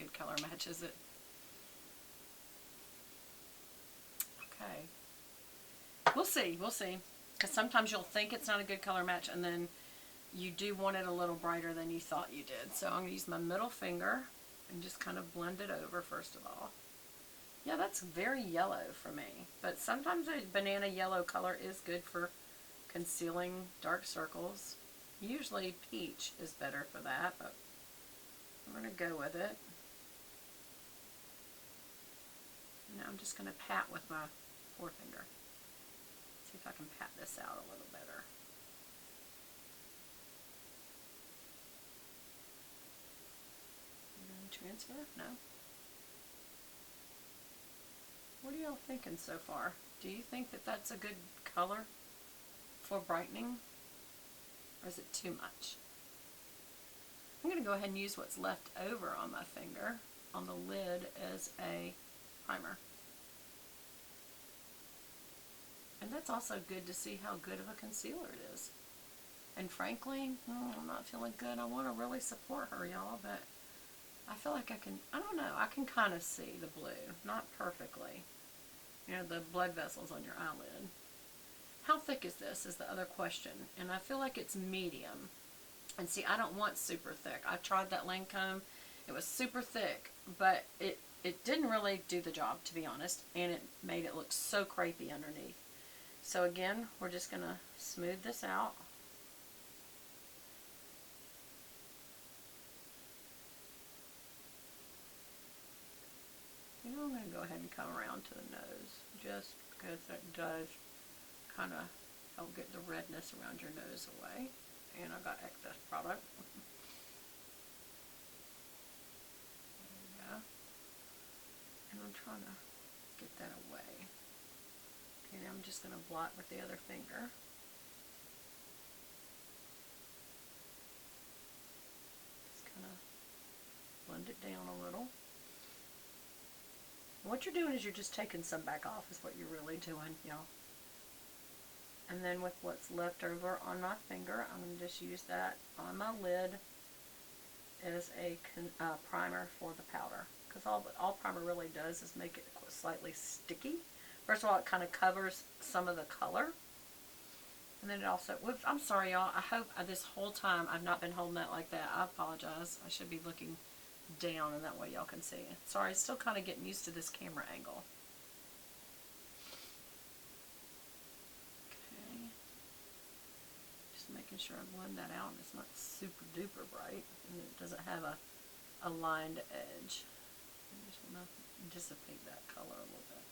good color match, is it? Okay. We'll see. We'll see. Because sometimes you'll think it's not a good color match, and then you do want it a little brighter than you thought you did. So I'm going to use my middle finger and just kind of blend it over first of all. Yeah, that's very yellow for me. But sometimes a banana yellow color is good for concealing dark circles. Usually peach is better for that, but I'm going to go with it. Now I'm just going to pat with my forefinger. See if I can pat this out a little better. Transfer? No. What are y'all thinking so far? Do you think that that's a good color for brightening? Or is it too much? I'm going to go ahead and use what's left over on my finger on the lid as a primer. And that's also good to see how good of a concealer it is. And frankly, I'm not feeling good. I want to really support her, y'all, but I feel like I can, I don't know, I can kind of see the blue. Not perfectly. You know, the blood vessels on your eyelid. How thick is this is the other question. And I feel like it's medium. And see, I don't want super thick. I tried that Lancome. It was super thick, but it didn't really do the job, to be honest. And it made it look so crepey underneath. So again, we're just going to smooth this out. You know, I'm going to go ahead and come around to the nose, just because that does kind of help get the redness around your nose away. And I got excess product. There we go. And I'm trying to get that away. Okay, now I'm just going to blot with the other finger. Just kind of blend it down a little. What you're doing is you're just taking some back off is what you're really doing, y'all. And then with what's left over on my finger, I'm going to just use that on my lid as a primer for the powder. Because all primer really does is make it slightly sticky. First of all, it kind of covers some of the color. And then it also, I'm sorry y'all, I hope this whole time I've not been holding that like that. I apologize. I should be looking down and that way y'all can see it. Sorry, still kind of getting used to this camera angle. Okay. Just making sure I blend that out and it's not super duper bright and it doesn't have a lined edge. I just want to dissipate that color a little bit.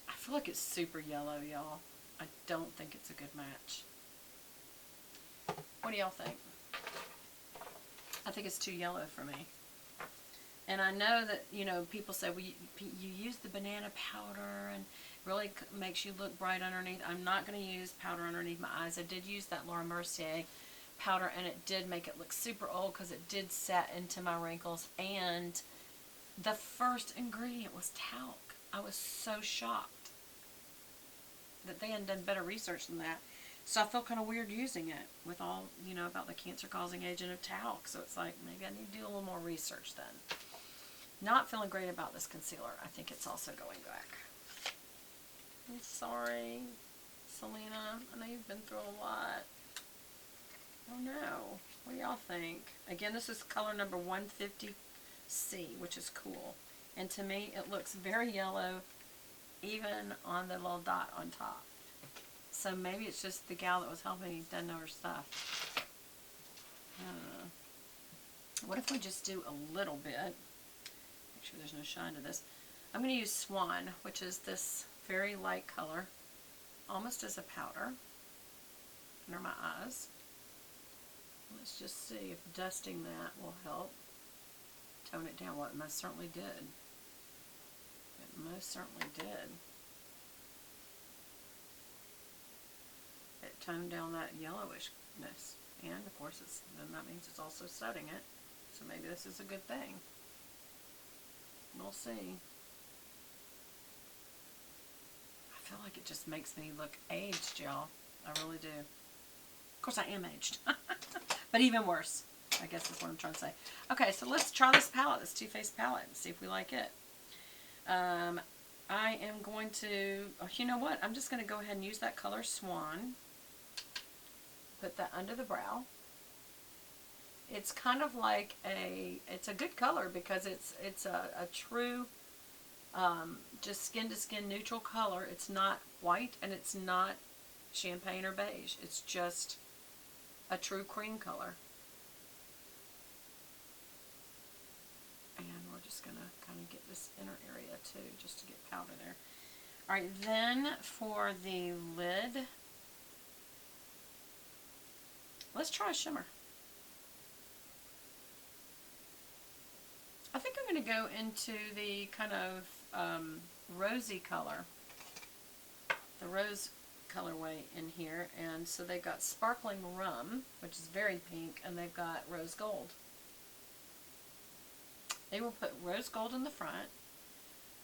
I feel like it's super yellow, y'all. I don't think it's a good match. What do y'all think? I think it's too yellow for me. And I know that, you know, people say, well, you use the banana powder and really makes you look bright underneath. I'm not going to use powder underneath my eyes. I did use that Laura Mercier powder and it did make it look super old because it did set into my wrinkles. And the first ingredient was talc. I was so shocked that they hadn't done better research than that. So I felt kind of weird using it with all, you know, about the cancer-causing agent of talc. So it's like, maybe I need to do a little more research then. Not feeling great about this concealer. I think it's also going back. I'm sorry, Selena. I know you've been through a lot. Oh no. What do y'all think? Again, this is color number 150C, which is cool. And to me, it looks very yellow, even on the little dot on top. So maybe it's just the gal that was helping me doesn't know her stuff. What if we just do a little bit? Make sure there's no shine to this. I'm going to use Swan, which is this very light color, almost as a powder, under my eyes. Let's just see if dusting that will help tone it down. Well, it most certainly did. It most certainly did. It toned down that yellowishness. And of course, then that means it's also setting it. So maybe this is a good thing. We'll see. I feel like it just makes me look aged, y'all. I really do. Of course, I am aged. But even worse. I guess is what I'm trying to say. Okay, so let's try this palette, this Too Faced palette, and see if we like it. I am going to, oh, you know what? I'm just going to go ahead and use that color Swan. Put that under the brow. It's kind of like it's a good color because it's a true, just skin to skin neutral color. It's not white and it's not champagne or beige. It's just a true cream color. And we're just going to kind of get this inner area too, just to get powder there. Alright, then for the lid, let's try a shimmer. I think I'm going to go into the kind of rosy color, the rose colorway in here. And so they've got Sparkling Rum, which is very pink, and they've got Rose Gold. They will put Rose Gold in the front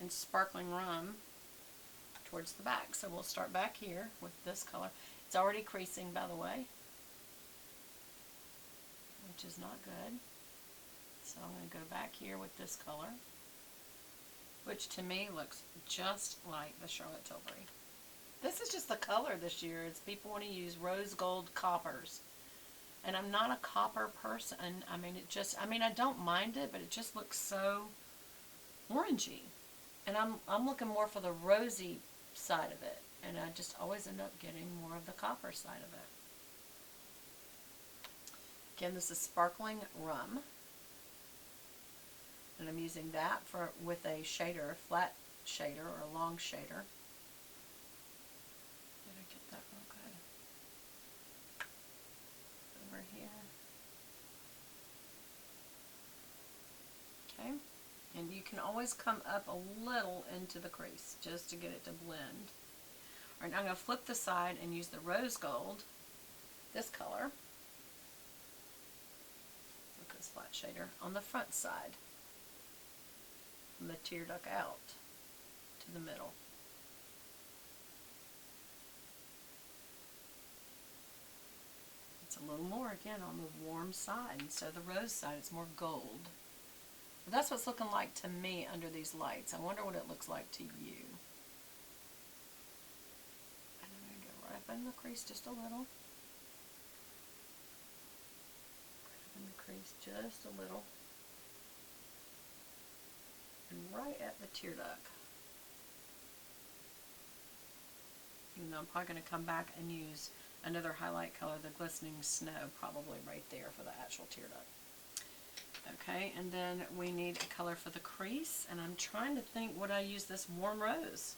and Sparkling Rum towards the back. So we'll start back here with this color. It's already creasing, by the way, which is not good. So I'm going to go back here with this color, which to me looks just like the Charlotte Tilbury. This is just the color this year. It's people want to use rose gold coppers. And I'm not a copper person. I mean, I don't mind it, but it just looks so orangey. And I'm looking more for the rosy side of it. And I just always end up getting more of the copper side of it. Again, this is Sparkling Rum. And I'm using that with a shader, a flat shader or a long shader. Did I get that real good? Over here. Okay. And you can always come up a little into the crease just to get it to blend. Alright, now I'm going to flip the side and use the rose gold, this color. Look at this flat shader on the front side. From the tear duct out to the middle. It's a little more again on the warm side, and so the rose side is more gold. But that's what's looking like to me under these lights. I wonder what it looks like to you. And I'm going to go right up in the crease just a little. Right up in the crease just a little. And right at the tear duct. Even though I'm probably going to come back and use another highlight color, the Glistening Snow, probably right there for the actual tear duct. Okay, and then we need a color for the crease, and I'm trying to think, would I use this Warm Rose?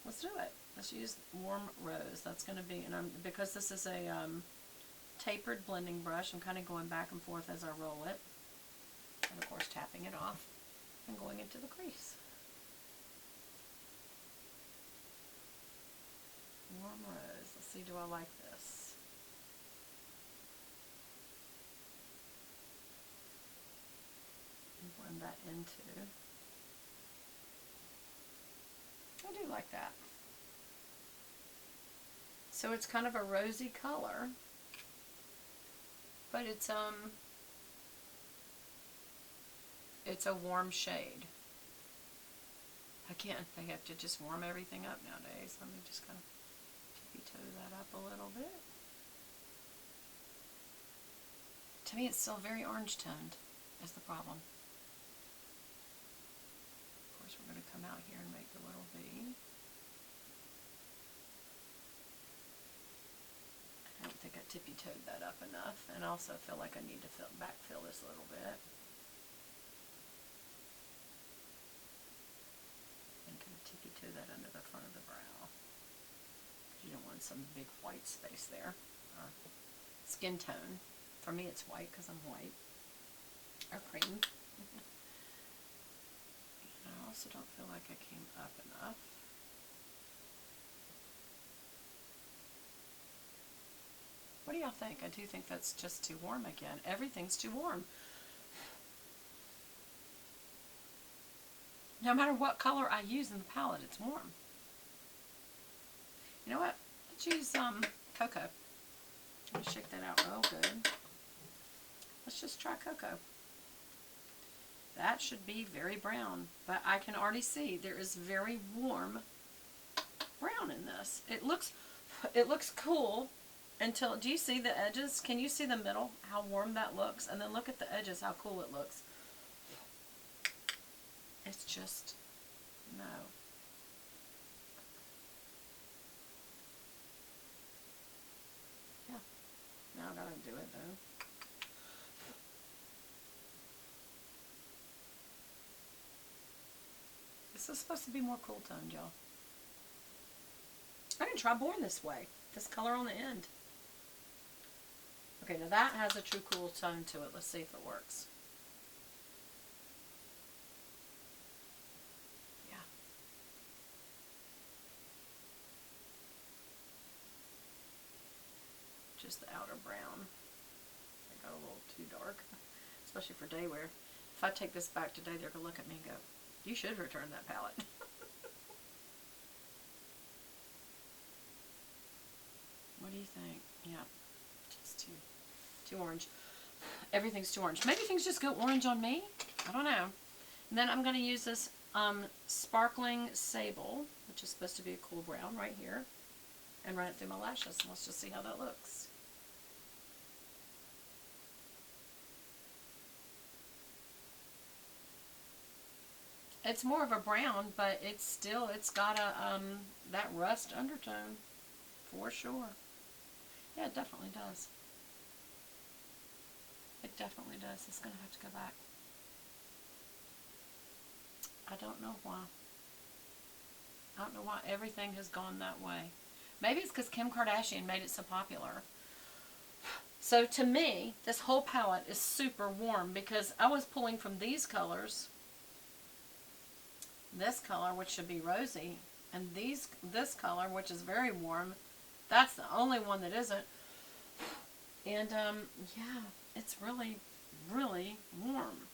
Let's do it. Let's use Warm Rose. That's going to be, and because this is a tapered blending brush, I'm kind of going back and forth as I roll it, and of course tapping it off. And going into the crease. Warm Rose. Let's see, do I like this? And blend that into. I do like that. So it's kind of a rosy color, but it's a warm shade. Again, they have to just warm everything up nowadays. Let me just kind of tippy-toe that up a little bit. To me, it's still very orange-toned, is the problem. Of course, we're going to come out here and make the little V. I don't think I tippy-toed that up enough, and I also feel like I need to backfill this a little bit. To that under the front of the brow. You don't want some big white space there. Skin tone. For me it's white because I'm white. Or cream. And I also don't feel like I came up enough. What do y'all think? I do think that's just too warm again. Everything's too warm. No matter what color I use in the palette, it's warm. You know what? Let's use cocoa. Let me shake that out real good. Let's just try cocoa. That should be very brown, but I can already see there is very warm brown in this. It looks cool until, do you see the edges? Can you see the middle, how warm that looks? And then look at the edges, how cool it looks. It's just, no. Yeah, now I gotta do it though. This is supposed to be more cool toned, y'all. I didn't try Born this way. This color on the end. Okay, now that has a true cool tone to it. Let's see if it works. Yeah. Just the outer brown. It got a little too dark, especially for day wear. If I take this back today, they're going to look at me and go, you should return that palette. What do you think? Yeah, just too orange. Everything's too orange. Maybe things just go orange on me. I don't know. And then I'm going to use this Sparkling Sable, which is supposed to be a cool brown right here, and run it through my lashes. Let's just see how that looks. It's more of a brown, but it's got a that rust undertone for sure. Yeah, it definitely does. It definitely does. It's going to have to go back. I don't know why. I don't know why everything has gone that way. Maybe it's because Kim Kardashian made it so popular. So to me, this whole palette is super warm because I was pulling from these colors, this color, which should be rosy, and this color, which is very warm. That's the only one that isn't. And yeah, it's really, really warm.